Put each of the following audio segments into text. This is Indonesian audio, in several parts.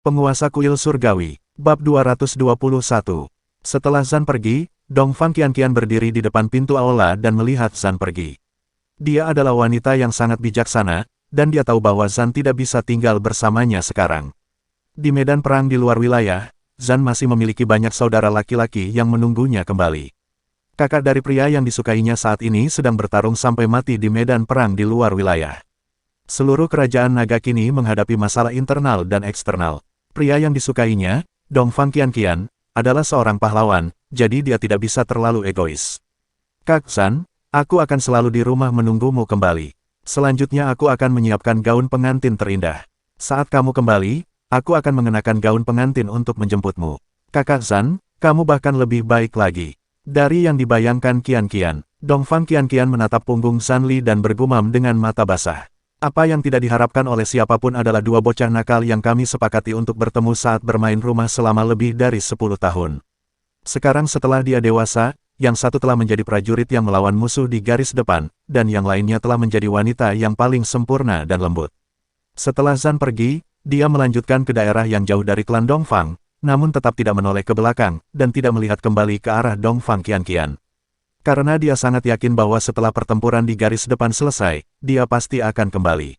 Penguasa Kuil Surgawi, Bab 221. Setelah Zan pergi, Dongfang Qianqian berdiri di depan pintu aula dan melihat Zan pergi. Dia adalah wanita yang sangat bijaksana, dan dia tahu bahwa Zan tidak bisa tinggal bersamanya sekarang. Di medan perang di luar wilayah, Zan masih memiliki banyak saudara laki-laki yang menunggunya kembali. Kakak dari pria yang disukainya saat ini sedang bertarung sampai mati di medan perang di luar wilayah. Seluruh kerajaan naga kini menghadapi masalah internal dan eksternal. Pria yang disukainya, Dongfang Qianqian, adalah seorang pahlawan, jadi dia tidak bisa terlalu egois. Kak Zan, aku akan selalu di rumah menunggumu kembali. Selanjutnya aku akan menyiapkan gaun pengantin terindah. Saat kamu kembali, aku akan mengenakan gaun pengantin untuk menjemputmu. Kakak Zan, kamu bahkan lebih baik lagi. Dari yang dibayangkan Qianqian, Dongfang Qianqian menatap punggung Zan Li dan bergumam dengan mata basah. Apa yang tidak diharapkan oleh siapapun adalah dua bocah nakal yang kami sepakati untuk bertemu saat bermain rumah selama lebih dari 10 tahun. Sekarang setelah dia dewasa, yang satu telah menjadi prajurit yang melawan musuh di garis depan, dan yang lainnya telah menjadi wanita yang paling sempurna dan lembut. Setelah Zan pergi, dia melanjutkan ke daerah yang jauh dari klan Dongfang, namun tetap tidak menoleh ke belakang, dan tidak melihat kembali ke arah Dongfang Qianqian. Karena dia sangat yakin bahwa setelah pertempuran di garis depan selesai, dia pasti akan kembali.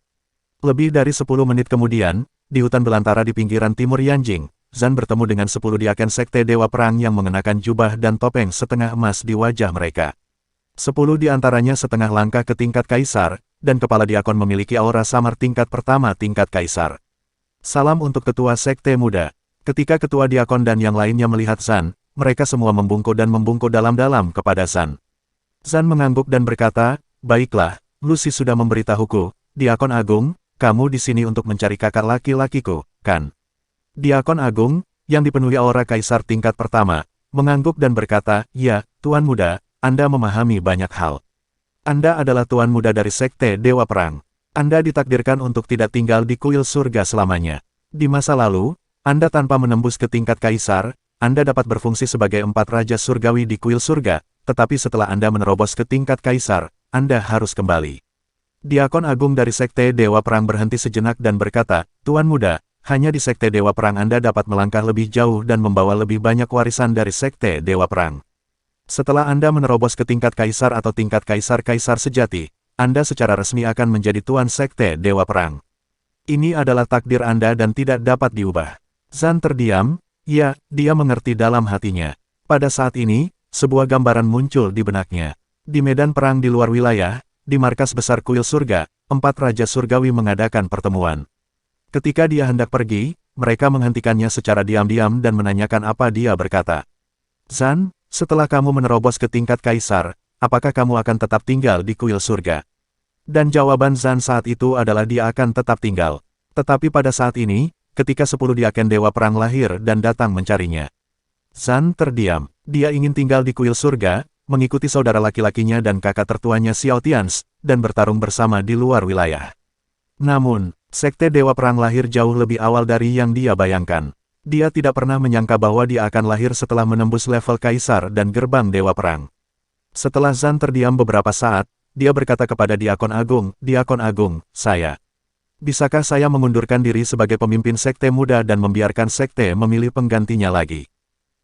Lebih dari 10 menit kemudian, di hutan belantara di pinggiran timur Yanjing, Zan bertemu dengan 10 diaken sekte Dewa Perang yang mengenakan jubah dan topeng setengah emas di wajah mereka. 10 di antaranya setengah langkah ke tingkat kaisar, dan kepala diakon memiliki aura samar tingkat pertama tingkat kaisar. Salam untuk ketua sekte muda. Ketika ketua diakon dan yang lainnya melihat Zan, mereka semua membungkuk dan membungkuk dalam-dalam kepada Zan. Zan mengangguk dan berkata, "Baiklah, Lucy sudah memberitahuku, Diakon Agung, kamu di sini untuk mencari kakak laki-lakiku, kan?" Diakon Agung, yang dipenuhi aura kaisar tingkat pertama, mengangguk dan berkata, "Ya, Tuan Muda, Anda memahami banyak hal. Anda adalah Tuan Muda dari Sekte Dewa Perang. Anda ditakdirkan untuk tidak tinggal di kuil surga selamanya. Di masa lalu, Anda tanpa menembus ke tingkat kaisar, Anda dapat berfungsi sebagai 4 raja surgawi di kuil surga, tetapi setelah Anda menerobos ke tingkat kaisar, Anda harus kembali." Diakon Agung dari Sekte Dewa Perang berhenti sejenak dan berkata, "Tuan Muda, hanya di Sekte Dewa Perang Anda dapat melangkah lebih jauh dan membawa lebih banyak warisan dari Sekte Dewa Perang. Setelah Anda menerobos ke tingkat kaisar atau tingkat kaisar-kaisar sejati, Anda secara resmi akan menjadi Tuan Sekte Dewa Perang. Ini adalah takdir Anda dan tidak dapat diubah." Zan terdiam. Ya, dia mengerti dalam hatinya. Pada saat ini, sebuah gambaran muncul di benaknya. Di medan perang di luar wilayah, di markas besar kuil surga, 4 raja surgawi mengadakan pertemuan. Ketika dia hendak pergi, mereka menghentikannya secara diam-diam dan menanyakan apa dia berkata. "Zan, setelah kamu menerobos ke tingkat kaisar, apakah kamu akan tetap tinggal di kuil surga?" Dan jawaban Zan saat itu adalah dia akan tetap tinggal. Tetapi pada saat ini, ketika 10 diaken Dewa Perang lahir dan datang mencarinya, Zan terdiam. Dia ingin tinggal di kuil surga, mengikuti saudara laki-lakinya dan kakak tertuanya Xiao Tians, dan bertarung bersama di luar wilayah. Namun, Sekte Dewa Perang lahir jauh lebih awal dari yang dia bayangkan. Dia tidak pernah menyangka bahwa dia akan lahir setelah menembus level kaisar dan gerbang Dewa Perang. Setelah Zan terdiam beberapa saat, dia berkata kepada Diakon Agung, "Bisakah saya mengundurkan diri sebagai pemimpin sekte muda dan membiarkan sekte memilih penggantinya lagi?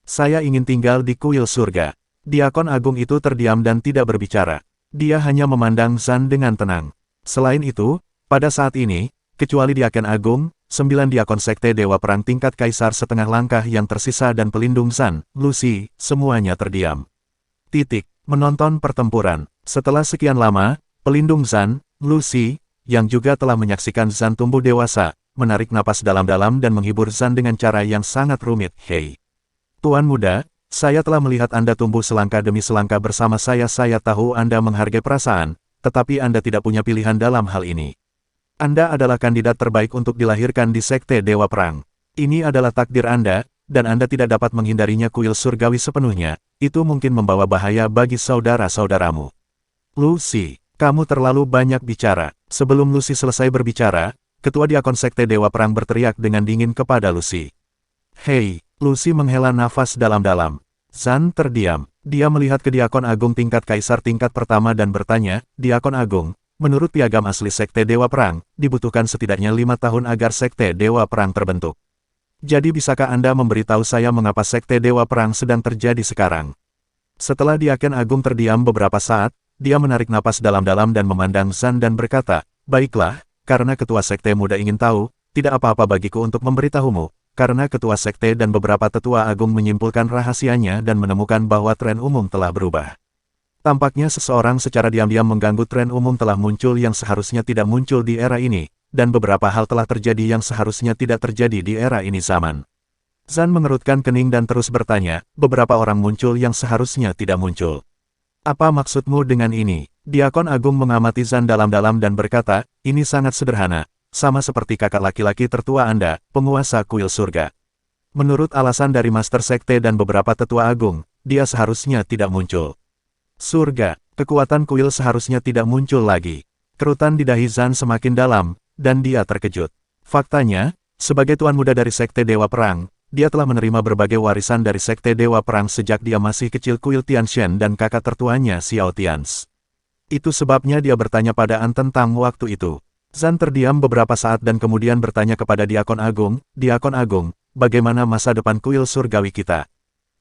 Saya ingin tinggal di kuil surga." Diakon Agung itu terdiam dan tidak berbicara. Dia hanya memandang Zan dengan tenang. Selain itu, pada saat ini, kecuali Diakon Agung, 9 diakon sekte Dewa Perang tingkat kaisar setengah langkah yang tersisa dan pelindung Zan, Lucy, semuanya terdiam. Menonton pertempuran. Setelah sekian lama, pelindung Zan, Lucy, yang juga telah menyaksikan Zan tumbuh dewasa, menarik napas dalam-dalam dan menghibur Zan dengan cara yang sangat rumit. "Hei, Tuan Muda, saya telah melihat Anda tumbuh selangkah demi selangkah bersama saya. Saya tahu Anda menghargai perasaan, tetapi Anda tidak punya pilihan dalam hal ini. Anda adalah kandidat terbaik untuk dilahirkan di Sekte Dewa Perang. Ini adalah takdir Anda, dan Anda tidak dapat menghindarinya. Kuil surgawi sepenuhnya, itu mungkin membawa bahaya bagi saudara-saudaramu." "Lucy, kamu terlalu banyak bicara." Sebelum Lucy selesai berbicara, ketua diakon Sekte Dewa Perang berteriak dengan dingin kepada Lucy. "Hei!" Lucy menghela nafas dalam-dalam. Zan terdiam. Dia melihat ke Diakon Agung tingkat kaisar tingkat pertama dan bertanya, "Diakon Agung, menurut piagam asli Sekte Dewa Perang, dibutuhkan setidaknya 5 tahun agar Sekte Dewa Perang terbentuk. Jadi bisakah Anda memberitahu saya mengapa Sekte Dewa Perang sedang terjadi sekarang? Setelah Diaken Agung terdiam beberapa saat, dia menarik napas dalam-dalam dan memandang Zan dan berkata, baiklah, karena Ketua Sekte Muda ingin tahu, tidak apa-apa bagiku untuk memberitahumu, karena Ketua Sekte dan beberapa Tetua Agung menyimpulkan rahasianya dan menemukan bahwa tren umum telah berubah. Tampaknya seseorang secara diam-diam mengganggu tren umum telah muncul yang seharusnya tidak muncul di era ini, dan beberapa hal telah terjadi yang seharusnya tidak terjadi di era ini zaman. Zan mengerutkan kening dan terus bertanya, beberapa orang muncul yang seharusnya tidak muncul. Apa maksudmu dengan ini? Diakon Agung mengamati Zan dalam-dalam dan berkata, ini sangat sederhana, sama seperti kakak laki-laki tertua Anda, penguasa kuil surga. Menurut alasan dari Master Sekte dan beberapa Tetua Agung, dia seharusnya tidak muncul. Surga, kekuatan kuil seharusnya tidak muncul lagi. Kerutan di dahi Zan semakin dalam, dan dia terkejut. Faktanya, sebagai tuan muda dari Sekte Dewa Perang, dia telah menerima berbagai warisan dari Sekte Dewa Perang sejak dia masih kecil kuil Tianshen dan kakak tertuanya Xiao Tians. Itu sebabnya dia bertanya pada An tentang waktu itu. Zan terdiam beberapa saat dan kemudian bertanya kepada Diakon Agung, Diakon Agung, bagaimana masa depan kuil surgawi kita?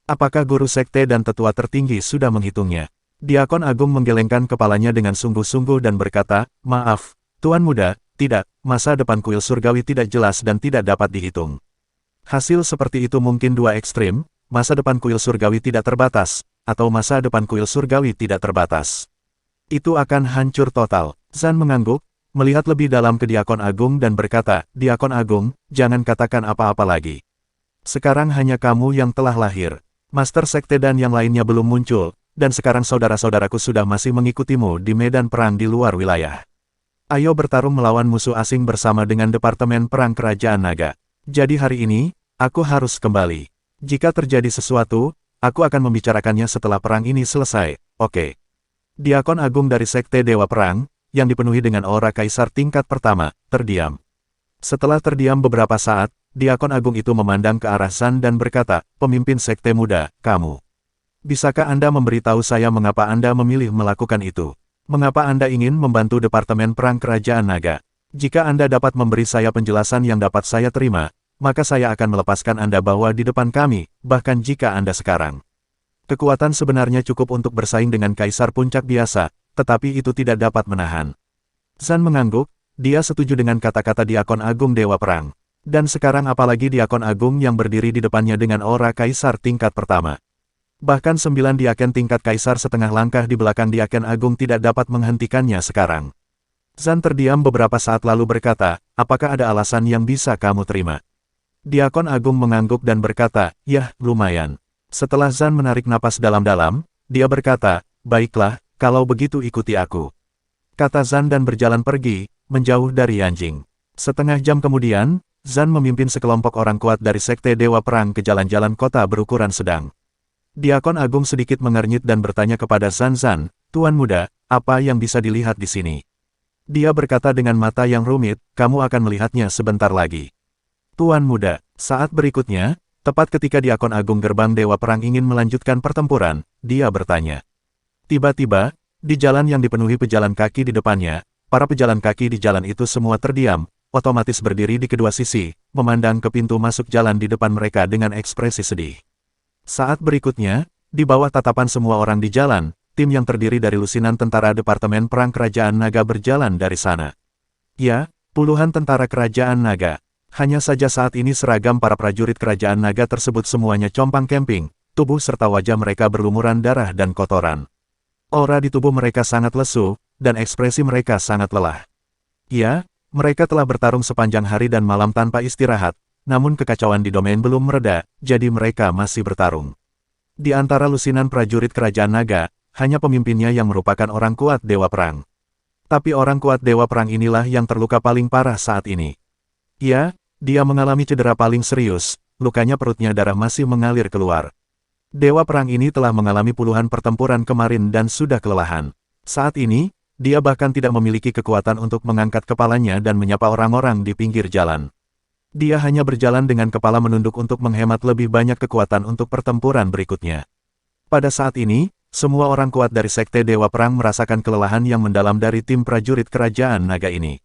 Apakah guru sekte dan tetua tertinggi sudah menghitungnya? Diakon Agung menggelengkan kepalanya dengan sungguh-sungguh dan berkata, maaf, Tuan Muda, tidak, masa depan kuil surgawi tidak jelas dan tidak dapat dihitung. Hasil seperti itu mungkin dua ekstrim, masa depan kuil surgawi tidak terbatas, atau masa depan kuil surgawi tidak terbatas. Itu akan hancur total. Zan mengangguk, melihat lebih dalam ke Diakon Agung dan berkata, Diakon Agung, jangan katakan apa-apa lagi. Sekarang hanya kamu yang telah lahir. Master Sekte dan yang lainnya belum muncul, dan sekarang saudara-saudaraku sudah masih mengikutimu di medan perang di luar wilayah. Ayo bertarung melawan musuh asing bersama dengan Departemen Perang Kerajaan Naga. Jadi hari ini, aku harus kembali. Jika terjadi sesuatu, aku akan membicarakannya setelah perang ini selesai, oke? Diakon Agung dari Sekte Dewa Perang, yang dipenuhi dengan aura kaisar tingkat pertama, terdiam. Setelah terdiam beberapa saat, Diakon Agung itu memandang ke arah Zan dan berkata, pemimpin Sekte Muda, kamu. Bisakah Anda memberitahu saya mengapa Anda memilih melakukan itu? Mengapa Anda ingin membantu Departemen Perang Kerajaan Naga? Jika Anda dapat memberi saya penjelasan yang dapat saya terima, maka saya akan melepaskan Anda bawa di depan kami, bahkan jika Anda sekarang. Kekuatan sebenarnya cukup untuk bersaing dengan Kaisar Puncak biasa, tetapi itu tidak dapat menahan. Zan mengangguk, dia setuju dengan kata-kata Diakon Agung Dewa Perang. Dan sekarang apalagi Diakon Agung yang berdiri di depannya dengan aura Kaisar tingkat pertama. Bahkan 9 Diaken tingkat Kaisar setengah langkah di belakang Diaken Agung tidak dapat menghentikannya sekarang. Zan terdiam beberapa saat lalu berkata, apakah ada alasan yang bisa kamu terima? Diakon Agung mengangguk dan berkata, yah, lumayan. Setelah Zan menarik napas dalam-dalam, dia berkata, baiklah, kalau begitu ikuti aku. Kata Zan dan berjalan pergi, menjauh dari anjing. Setengah jam kemudian, Zan memimpin sekelompok orang kuat dari Sekte Dewa Perang ke jalan-jalan kota berukuran sedang. Diakon Agung sedikit mengernyit dan bertanya kepada Zan, Tuan Muda, apa yang bisa dilihat di sini? Dia berkata dengan mata yang rumit, kamu akan melihatnya sebentar lagi. Tuan Muda, saat berikutnya, tepat ketika Diakon Agung Gerbang Dewa Perang ingin melanjutkan pertempuran, dia bertanya. Tiba-tiba, di jalan yang dipenuhi pejalan kaki di depannya, para pejalan kaki di jalan itu semua terdiam, otomatis berdiri di kedua sisi, memandang ke pintu masuk jalan di depan mereka dengan ekspresi sedih. Saat berikutnya, di bawah tatapan semua orang di jalan, tim yang terdiri dari lusinan tentara Departemen Perang Kerajaan Naga berjalan dari sana. Ya, puluhan tentara Kerajaan Naga. Hanya saja saat ini seragam para prajurit Kerajaan Naga tersebut semuanya compang-camping, tubuh serta wajah mereka berlumuran darah dan kotoran. Aura di tubuh mereka sangat lesu, dan ekspresi mereka sangat lelah. Ya, mereka telah bertarung sepanjang hari dan malam tanpa istirahat, namun kekacauan di domain belum mereda, jadi mereka masih bertarung. Di antara lusinan prajurit Kerajaan Naga, hanya pemimpinnya yang merupakan orang kuat Dewa Perang. Tapi orang kuat Dewa Perang inilah yang terluka paling parah saat ini. Ya, dia mengalami cedera paling serius, lukanya perutnya darah masih mengalir keluar. Dewa Perang ini telah mengalami puluhan pertempuran kemarin dan sudah kelelahan. Saat ini, dia bahkan tidak memiliki kekuatan untuk mengangkat kepalanya dan menyapa orang-orang di pinggir jalan. Dia hanya berjalan dengan kepala menunduk untuk menghemat lebih banyak kekuatan untuk pertempuran berikutnya. Pada saat ini, semua orang kuat dari Sekte Dewa Perang merasakan kelelahan yang mendalam dari tim prajurit Kerajaan Naga ini.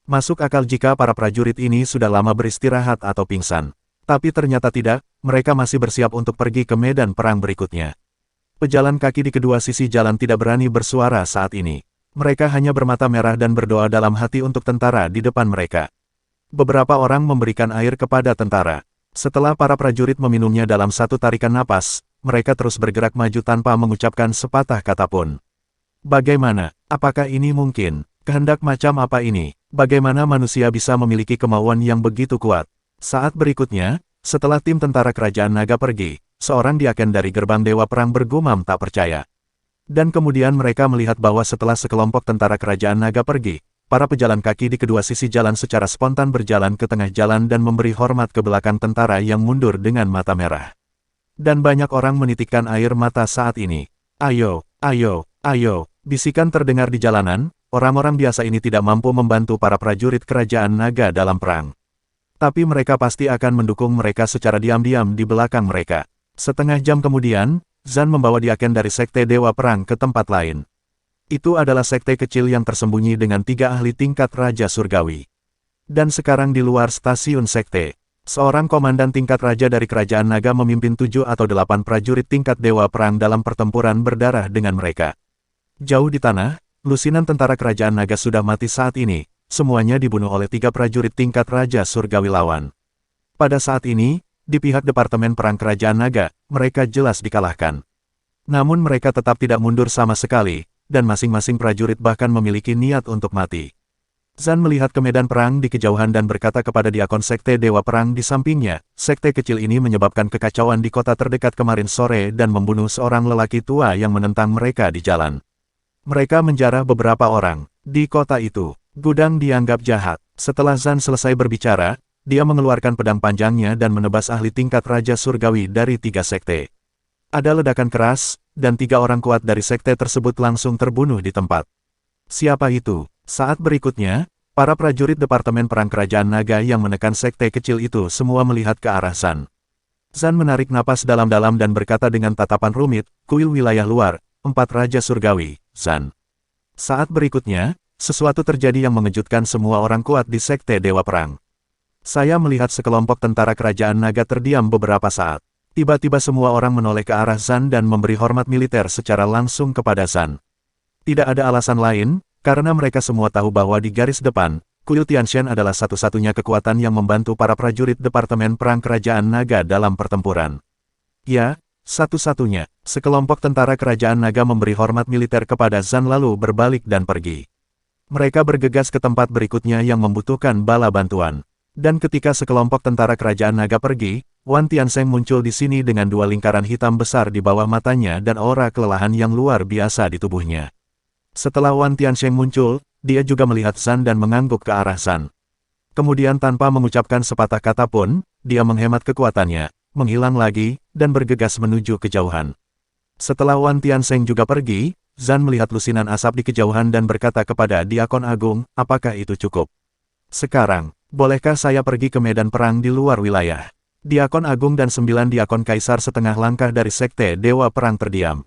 Masuk akal jika para prajurit ini sudah lama beristirahat atau pingsan. Tapi ternyata tidak, mereka masih bersiap untuk pergi ke medan perang berikutnya. Pejalan kaki di kedua sisi jalan tidak berani bersuara saat ini. Mereka hanya bermata merah dan berdoa dalam hati untuk tentara di depan mereka. Beberapa orang memberikan air kepada tentara. Setelah para prajurit meminumnya dalam satu tarikan napas, mereka terus bergerak maju tanpa mengucapkan sepatah kata pun. Bagaimana? Apakah ini mungkin? Kehendak macam apa ini? Bagaimana manusia bisa memiliki kemauan yang begitu kuat? Saat berikutnya, setelah tim tentara kerajaan naga pergi, seorang diaken dari gerbang Dewa Perang bergumam tak percaya. Dan kemudian mereka melihat bahwa setelah sekelompok tentara kerajaan naga pergi, para pejalan kaki di kedua sisi jalan secara spontan berjalan ke tengah jalan dan memberi hormat ke belakang tentara yang mundur dengan mata merah. Dan banyak orang menitikkan air mata saat ini. Ayo, ayo, ayo, bisikan terdengar di jalanan, orang-orang biasa ini tidak mampu membantu para prajurit kerajaan naga dalam perang. Tapi mereka pasti akan mendukung mereka secara diam-diam di belakang mereka. Setengah jam kemudian, Zan membawa diaken dari Sekte Dewa Perang ke tempat lain. Itu adalah sekte kecil yang tersembunyi dengan 3 ahli tingkat Raja Surgawi. Dan sekarang di luar stasiun sekte, seorang komandan tingkat Raja dari Kerajaan Naga memimpin 7 atau 8 prajurit tingkat Dewa Perang dalam pertempuran berdarah dengan mereka. Jauh di tanah, lusinan tentara Kerajaan Naga sudah mati saat ini, semuanya dibunuh oleh 3 prajurit tingkat Raja Surgawi lawan. Pada saat ini, di pihak Departemen Perang Kerajaan Naga, mereka jelas dikalahkan. Namun mereka tetap tidak mundur sama sekali, dan masing-masing prajurit bahkan memiliki niat untuk mati. Zan melihat ke medan perang di kejauhan dan berkata kepada diakon Sekte Dewa Perang di sampingnya, sekte kecil ini menyebabkan kekacauan di kota terdekat kemarin sore dan membunuh seorang lelaki tua yang menentang mereka di jalan. Mereka menjarah beberapa orang. Di kota itu, Gudang dianggap jahat. Setelah Zan selesai berbicara, dia mengeluarkan pedang panjangnya dan menebas ahli tingkat Raja Surgawi dari 3 sekte. Ada ledakan keras, dan 3 orang kuat dari sekte tersebut langsung terbunuh di tempat. Siapa itu? Saat berikutnya, para prajurit Departemen Perang Kerajaan Naga yang menekan sekte kecil itu semua melihat ke arah Zan. Zan menarik napas dalam-dalam dan berkata dengan tatapan rumit, "Kuil wilayah luar, 4 Raja Surgawi, Zan." Saat berikutnya, sesuatu terjadi yang mengejutkan semua orang kuat di sekte Dewa Perang. Saya melihat sekelompok tentara kerajaan naga terdiam beberapa saat. Tiba-tiba semua orang menoleh ke arah Zan dan memberi hormat militer secara langsung kepada Zan. Tidak ada alasan lain, karena mereka semua tahu bahwa di garis depan, Kuil Tianshan adalah satu-satunya kekuatan yang membantu para prajurit Departemen Perang Kerajaan Naga dalam pertempuran. Ya, satu-satunya, sekelompok tentara kerajaan naga memberi hormat militer kepada Zan lalu berbalik dan pergi. Mereka bergegas ke tempat berikutnya yang membutuhkan bala bantuan. Dan ketika sekelompok tentara kerajaan naga pergi, Wan Tiansheng muncul di sini dengan 2 lingkaran hitam besar di bawah matanya dan aura kelelahan yang luar biasa di tubuhnya. Setelah Wan Tiansheng muncul, dia juga melihat Zan dan mengangguk ke arah Zan. Kemudian tanpa mengucapkan sepatah kata pun, dia menghemat kekuatannya, menghilang lagi, dan bergegas menuju kejauhan. Setelah Wan Tiansheng juga pergi, Zan melihat lusinan asap di kejauhan dan berkata kepada Diakon Agung, "Apakah itu cukup? Sekarang, bolehkah saya pergi ke medan perang di luar wilayah?" Diakon Agung dan 9 diakon kaisar setengah langkah dari sekte Dewa Perang terdiam.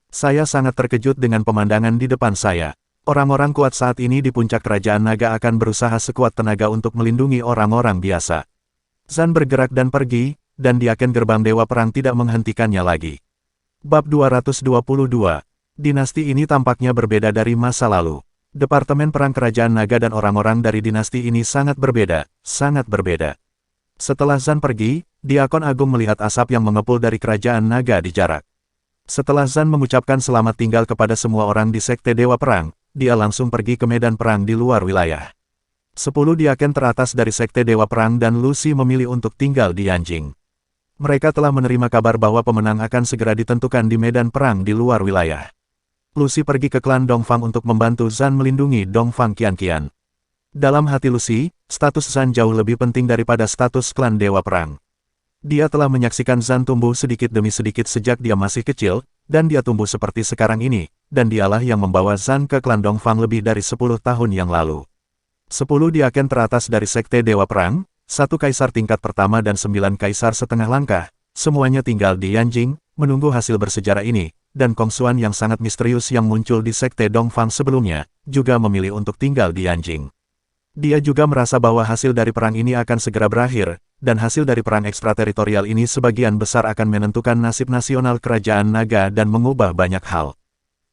Saya sangat terkejut dengan pemandangan di depan saya. Orang-orang kuat saat ini di puncak kerajaan naga akan berusaha sekuat tenaga untuk melindungi orang-orang biasa. Zan bergerak dan pergi, dan diaken gerbang Dewa Perang tidak menghentikannya lagi. Bab 222. Dinasti ini tampaknya berbeda dari masa lalu. Departemen Perang Kerajaan Naga dan orang-orang dari dinasti ini sangat berbeda, sangat berbeda. Setelah Zan pergi, Diakon Agung melihat asap yang mengepul dari Kerajaan Naga di jarak. Setelah Zan mengucapkan selamat tinggal kepada semua orang di Sekte Dewa Perang, dia langsung pergi ke medan perang di luar wilayah. 10 diaken teratas dari Sekte Dewa Perang dan Lucy memilih untuk tinggal di Yanjing. Mereka telah menerima kabar bahwa pemenang akan segera ditentukan di medan perang di luar wilayah. Lucy pergi ke klan Dongfang untuk membantu Zan melindungi Dongfang Qianqian. Dalam hati Lucy, status Zan jauh lebih penting daripada status klan Dewa Perang. Dia telah menyaksikan Zan tumbuh sedikit demi sedikit sejak dia masih kecil, dan dia tumbuh seperti sekarang ini, dan dialah yang membawa Zan ke klan Dongfang lebih dari 10 tahun yang lalu. 10 diaken teratas dari Sekte Dewa Perang, 1 kaisar tingkat pertama dan 9 kaisar setengah langkah, semuanya tinggal di Yanjing, menunggu hasil bersejarah ini, dan Kongsuan yang sangat misterius yang muncul di Sekte Dongfang sebelumnya, juga memilih untuk tinggal di Yanjing. Dia juga merasa bahwa hasil dari perang ini akan segera berakhir, dan hasil dari perang ekstrateritorial ini sebagian besar akan menentukan nasib nasional kerajaan naga dan mengubah banyak hal.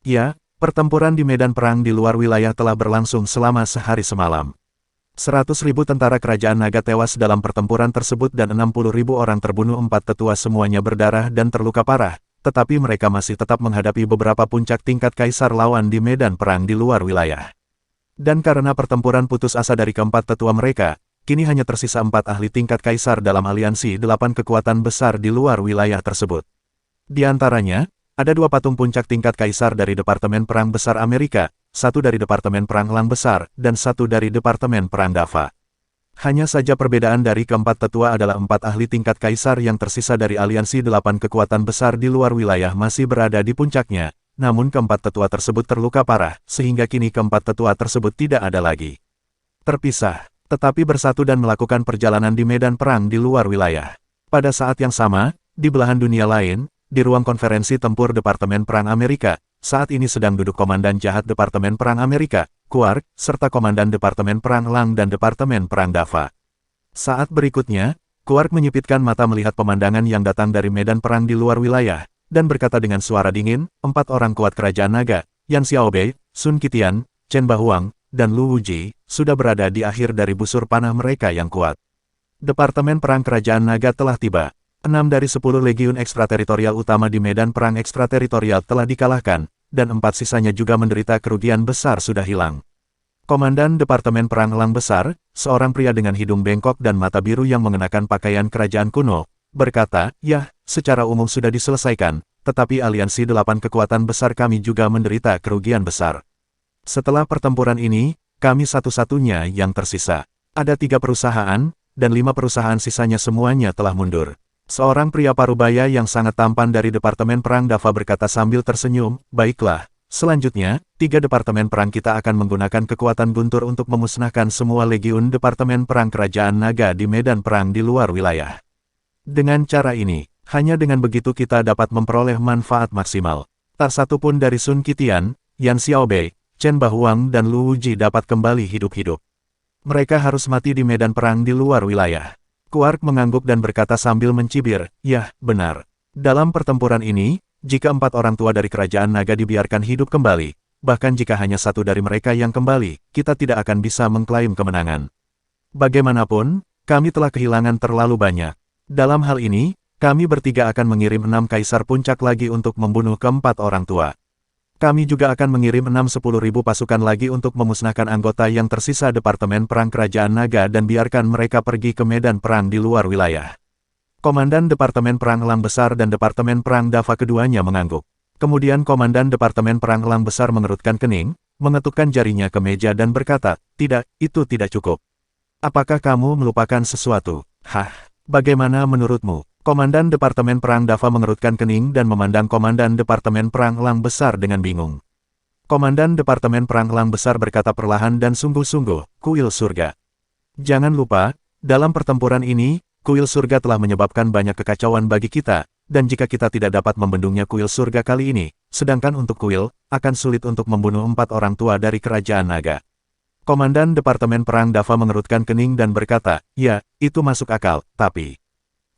Ya, pertempuran di medan perang di luar wilayah telah berlangsung selama sehari semalam. 100.000 tentara kerajaan naga tewas dalam pertempuran tersebut dan 60.000 orang terbunuh. 4 tetua semuanya berdarah dan terluka parah, tetapi mereka masih tetap menghadapi beberapa puncak tingkat kaisar lawan di medan perang di luar wilayah. Dan karena pertempuran putus asa dari keempat tetua mereka, kini hanya tersisa 4 ahli tingkat kaisar dalam aliansi 8 kekuatan besar di luar wilayah tersebut. Di antaranya, ada 2 patung puncak tingkat kaisar dari Departemen Perang Besar Amerika, 1 dari Departemen Perang Lang Besar, dan 1 dari Departemen Perang Dava. Hanya saja perbedaan dari keempat tetua adalah 4 ahli tingkat kaisar yang tersisa dari aliansi 8 kekuatan besar di luar wilayah masih berada di puncaknya. Namun keempat tetua tersebut terluka parah, sehingga kini keempat tetua tersebut tidak ada lagi. Terpisah, tetapi bersatu dan melakukan perjalanan di medan perang di luar wilayah. Pada saat yang sama, di belahan dunia lain, di ruang konferensi tempur Departemen Perang Amerika, saat ini sedang duduk Komandan Jahat Departemen Perang Amerika, Quark, serta Komandan Departemen Perang Lang dan Departemen Perang Dava. Saat berikutnya, Quark menyipitkan mata melihat pemandangan yang datang dari medan perang di luar wilayah, dan berkata dengan suara dingin, 4 orang kuat kerajaan naga, Yan Xiaobei, Sun Qitian, Chen Bahuang, dan Lu Wuji, sudah berada di akhir dari busur panah mereka yang kuat. Departemen Perang Kerajaan Naga telah tiba. 6 dari 10 legiun ekstrateritorial utama di medan perang ekstrateritorial telah dikalahkan, dan 4 sisanya juga menderita kerugian besar sudah hilang. Komandan Departemen Perang Lang Besar, seorang pria dengan hidung bengkok dan mata biru yang mengenakan pakaian kerajaan kuno, berkata, "Ya, secara umum sudah diselesaikan, tetapi aliansi 8 kekuatan besar kami juga menderita kerugian besar. Setelah pertempuran ini, kami satu-satunya yang tersisa. Ada 3 perusahaan, dan 5 perusahaan sisanya semuanya telah mundur." Seorang pria parubaya yang sangat tampan dari Departemen Perang Dava berkata sambil tersenyum, "Baiklah, selanjutnya, 3 departemen perang kita akan menggunakan kekuatan guntur untuk memusnahkan semua legiun Departemen Perang Kerajaan Naga di medan perang di luar wilayah. Dengan cara ini, hanya dengan begitu kita dapat memperoleh manfaat maksimal. Tak satu pun dari Sun Qitian, Yan Xiaobei, Chen Bahuang dan Lu Wuji dapat kembali hidup-hidup. Mereka harus mati di medan perang di luar wilayah." Quark mengangguk dan berkata sambil mencibir, "Yah, benar. Dalam pertempuran ini, jika 4 orang tua dari kerajaan naga dibiarkan hidup kembali, bahkan jika hanya 1 dari mereka yang kembali, kita tidak akan bisa mengklaim kemenangan. Bagaimanapun, kami telah kehilangan terlalu banyak. Dalam hal ini, kami bertiga akan mengirim 6 kaisar puncak lagi untuk membunuh keempat orang tua. Kami juga akan mengirim 6-10 ribu pasukan lagi untuk memusnahkan anggota yang tersisa Departemen Perang Kerajaan Naga dan biarkan mereka pergi ke medan perang di luar wilayah." Komandan Departemen Perang Lang Besar dan Departemen Perang Dava keduanya mengangguk. Kemudian Komandan Departemen Perang Lang Besar mengerutkan kening, mengetukkan jarinya ke meja dan berkata, "Tidak, itu tidak cukup. Apakah kamu melupakan sesuatu? Hah, bagaimana menurutmu?" Komandan Departemen Perang Dava mengerutkan kening dan memandang Komandan Departemen Perang Lang Besar dengan bingung. Komandan Departemen Perang Lang Besar berkata perlahan dan sungguh-sungguh, "Kuil surga. Jangan lupa, dalam pertempuran ini, kuil surga telah menyebabkan banyak kekacauan bagi kita, dan jika kita tidak dapat membendungnya kuil surga kali ini, sedangkan untuk kuil, akan sulit untuk membunuh 4 orang tua dari kerajaan naga." Komandan Departemen Perang Dava mengerutkan kening dan berkata, "Ya, itu masuk akal,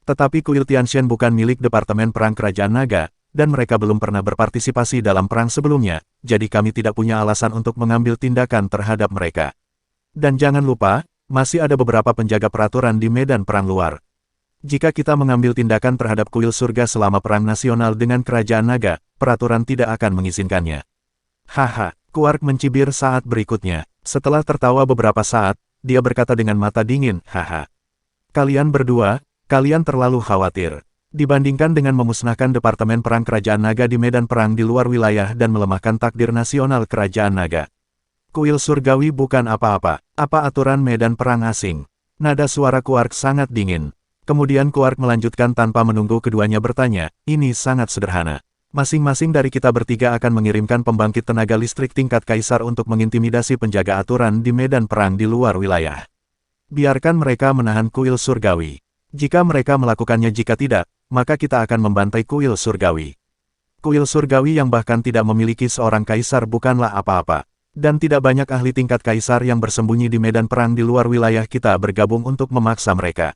Tetapi kuil Tianshan bukan milik Departemen Perang Kerajaan Naga, dan mereka belum pernah berpartisipasi dalam perang sebelumnya, jadi kami tidak punya alasan untuk mengambil tindakan terhadap mereka. Dan jangan lupa, masih ada beberapa penjaga peraturan di medan perang luar. Jika kita mengambil tindakan terhadap kuil surga selama perang nasional dengan Kerajaan Naga, peraturan tidak akan mengizinkannya." Haha, Quark mencibir saat berikutnya. Setelah tertawa beberapa saat, dia berkata dengan mata dingin, "Haha. Kalian berdua, kalian terlalu khawatir. Dibandingkan dengan memusnahkan Departemen Perang Kerajaan Naga di medan perang di luar wilayah dan melemahkan takdir nasional Kerajaan Naga. Kuil surgawi bukan apa-apa. Apa aturan medan perang asing?" Nada suara Quark sangat dingin. Kemudian Quark melanjutkan tanpa menunggu keduanya bertanya, "Ini sangat sederhana. Masing-masing dari kita bertiga akan mengirimkan pembangkit tenaga listrik tingkat kaisar untuk mengintimidasi penjaga aturan di medan perang di luar wilayah. Biarkan mereka menahan kuil surgawi. Jika mereka melakukannya, jika tidak, maka kita akan membantai kuil surgawi. Kuil surgawi yang bahkan tidak memiliki seorang kaisar bukanlah apa-apa. Dan tidak banyak ahli tingkat kaisar yang bersembunyi di medan perang di luar wilayah kita bergabung untuk memaksa mereka.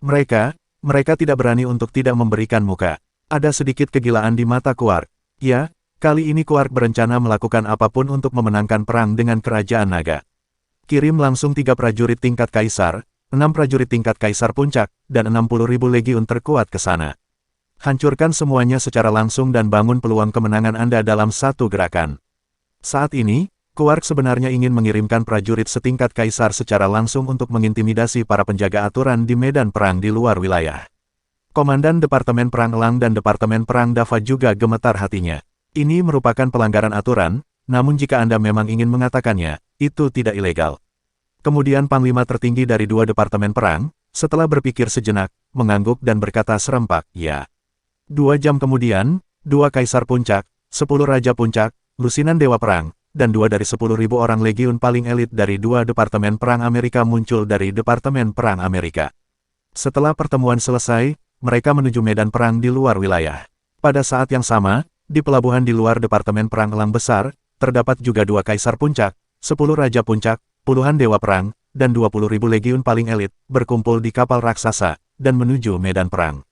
Mereka tidak berani untuk tidak memberikan muka. Ada sedikit kegilaan di mata Quark. Ya, kali ini Quark berencana melakukan apapun untuk memenangkan perang dengan kerajaan naga. Kirim langsung 3 prajurit tingkat kaisar, 6 prajurit tingkat kaisar puncak, dan 60.000 legiun terkuat ke sana. Hancurkan semuanya secara langsung dan bangun peluang kemenangan Anda dalam satu gerakan. Saat ini, Quark sebenarnya ingin mengirimkan prajurit setingkat kaisar secara langsung untuk mengintimidasi para penjaga aturan di medan perang di luar wilayah. Komandan Departemen Perang Elang dan Departemen Perang Dava juga gemetar hatinya. Ini merupakan pelanggaran aturan, namun jika Anda memang ingin mengatakannya, itu tidak ilegal. Kemudian Panglima tertinggi dari 2 Departemen Perang, setelah berpikir sejenak, mengangguk dan berkata serempak, ya. 2 jam kemudian, 2 Kaisar Puncak, 10 Raja Puncak, Lusinan Dewa Perang, dan 2 dari 10.000 orang legiun paling elit dari 2 Departemen Perang Amerika muncul dari Departemen Perang Amerika. Setelah pertemuan selesai, mereka menuju medan perang di luar wilayah. Pada saat yang sama, di pelabuhan di luar Departemen Perang Elang Besar, terdapat juga 2 Kaisar Puncak, 10 Raja Puncak, puluhan Dewa Perang, dan 20.000 legiun paling elit, berkumpul di kapal raksasa, dan menuju medan perang.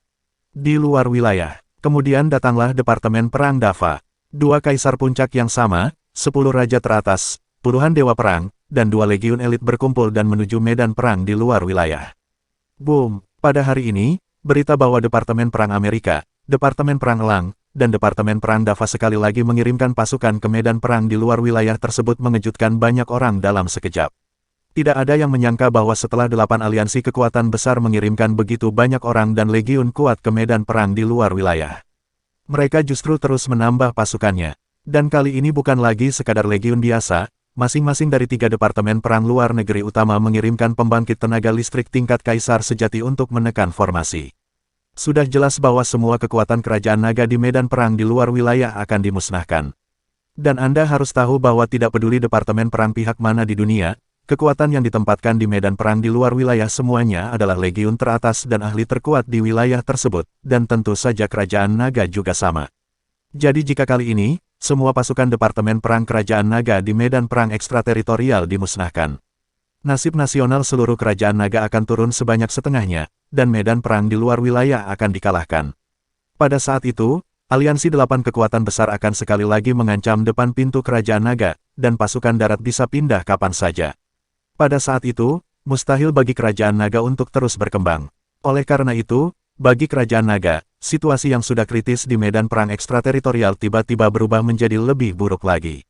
Di luar wilayah, kemudian datanglah Departemen Perang Dava. 2 Kaisar Puncak yang sama, 10 Raja teratas, puluhan Dewa Perang, dan 2 legiun elit berkumpul dan menuju medan perang di luar wilayah. Boom! Pada hari ini, berita bahwa Departemen Perang Amerika, Departemen Perang Elang, dan Departemen Perang Dava sekali lagi mengirimkan pasukan ke medan perang di luar wilayah tersebut mengejutkan banyak orang dalam sekejap. Tidak ada yang menyangka bahwa setelah 8 aliansi kekuatan besar mengirimkan begitu banyak orang dan legiun kuat ke medan perang di luar wilayah. Mereka justru terus menambah pasukannya. Dan kali ini bukan lagi sekadar legiun biasa, masing-masing dari 3 Departemen Perang Luar Negeri utama mengirimkan pembangkit tenaga listrik tingkat kaisar sejati untuk menekan formasi. Sudah jelas bahwa semua kekuatan kerajaan naga di medan perang di luar wilayah akan dimusnahkan. Dan Anda harus tahu bahwa tidak peduli Departemen Perang pihak mana di dunia, kekuatan yang ditempatkan di medan perang di luar wilayah semuanya adalah legiun teratas dan ahli terkuat di wilayah tersebut, dan tentu saja kerajaan naga juga sama. Jadi jika kali ini, semua pasukan Departemen Perang Kerajaan Naga di medan perang ekstrateritorial dimusnahkan, nasib nasional seluruh kerajaan naga akan turun sebanyak setengahnya, dan medan perang di luar wilayah akan dikalahkan. Pada saat itu, aliansi 8 kekuatan besar akan sekali lagi mengancam depan pintu kerajaan naga, dan pasukan darat bisa pindah kapan saja. Pada saat itu, mustahil bagi kerajaan naga untuk terus berkembang. Oleh karena itu, bagi kerajaan naga, situasi yang sudah kritis di medan perang ekstrateritorial tiba-tiba berubah menjadi lebih buruk lagi.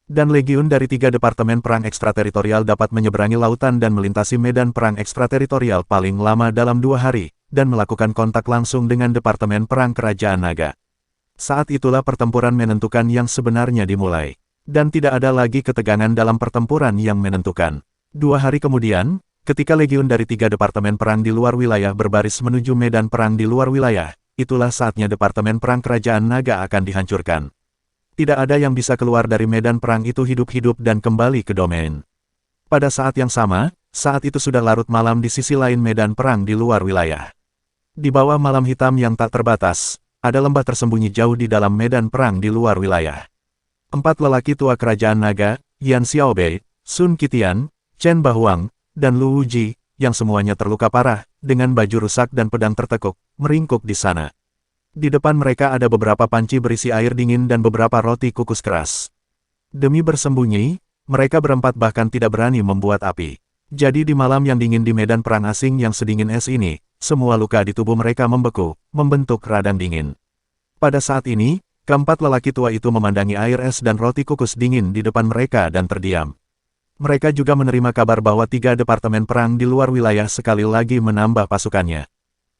Dan legiun dari 3 Departemen Perang Ekstrateritorial dapat menyeberangi lautan dan melintasi medan perang ekstrateritorial paling lama dalam 2 hari, dan melakukan kontak langsung dengan Departemen Perang Kerajaan Naga. Saat itulah pertempuran menentukan yang sebenarnya dimulai. Dan tidak ada lagi ketegangan dalam pertempuran yang menentukan. 2 hari kemudian, ketika legiun dari 3 Departemen Perang di luar wilayah berbaris menuju medan perang di luar wilayah, itulah saatnya Departemen Perang Kerajaan Naga akan dihancurkan. Tidak ada yang bisa keluar dari medan perang itu hidup-hidup dan kembali ke domain. Pada saat yang sama, saat itu sudah larut malam di sisi lain medan perang di luar wilayah. Di bawah malam hitam yang tak terbatas, ada lembah tersembunyi jauh di dalam medan perang di luar wilayah. 4 lelaki tua kerajaan naga, Yan Xiaobei, Sun Qitian, Chen Bahuang, dan Lu Wuji, yang semuanya terluka parah, dengan baju rusak dan pedang tertekuk, meringkuk di sana. Di depan mereka ada beberapa panci berisi air dingin dan beberapa roti kukus keras. Demi bersembunyi, mereka berempat bahkan tidak berani membuat api. Jadi di malam yang dingin di medan perang asing yang sedingin es ini, semua luka di tubuh mereka membeku, membentuk radang dingin. Pada saat ini, keempat lelaki tua itu memandangi air es dan roti kukus dingin di depan mereka dan terdiam. Mereka juga menerima kabar bahwa 3 Departemen Perang di luar wilayah sekali lagi menambah pasukannya.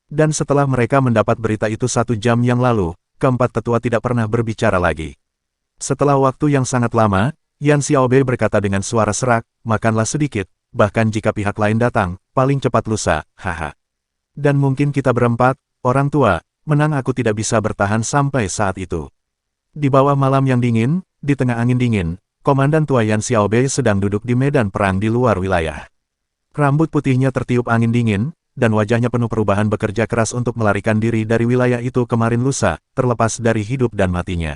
Dan setelah mereka mendapat berita itu 1 jam yang lalu, keempat tetua tidak pernah berbicara lagi. Setelah waktu yang sangat lama, Yan Xiaobei berkata dengan suara serak, makanlah sedikit, bahkan jika pihak lain datang, paling cepat lusa, haha. Dan mungkin kita berempat, orang tua, menang aku tidak bisa bertahan sampai saat itu. Di bawah malam yang dingin, di tengah angin dingin, Komandan tua Yan Xiaobei sedang duduk di medan perang di luar wilayah. Rambut putihnya tertiup angin dingin, dan wajahnya penuh perubahan bekerja keras untuk melarikan diri dari wilayah itu kemarin lusa, terlepas dari hidup dan matinya.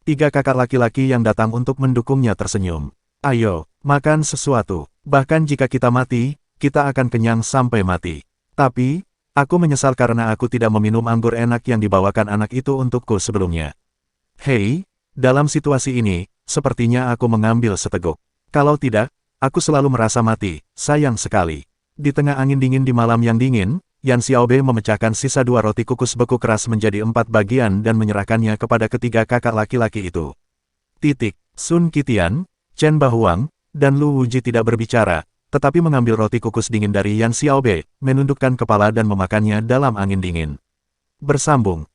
3 kakak laki-laki yang datang untuk mendukungnya tersenyum. Ayo, makan sesuatu. Bahkan jika kita mati, kita akan kenyang sampai mati. Tapi, aku menyesal karena aku tidak meminum anggur enak yang dibawakan anak itu untukku sebelumnya. Hei, dalam situasi ini, sepertinya aku mengambil seteguk. Kalau tidak, aku selalu merasa mati, sayang sekali. Di tengah angin dingin di malam yang dingin, Yan Xiaobei memecahkan sisa 2 roti kukus beku keras menjadi 4 bagian dan menyerahkannya kepada ketiga kakak laki-laki itu. Sun Qitian, Chen Bahuang, dan Lu Wuji tidak berbicara, tetapi mengambil roti kukus dingin dari Yan Xiaobei, menundukkan kepala dan memakannya dalam angin dingin. Bersambung,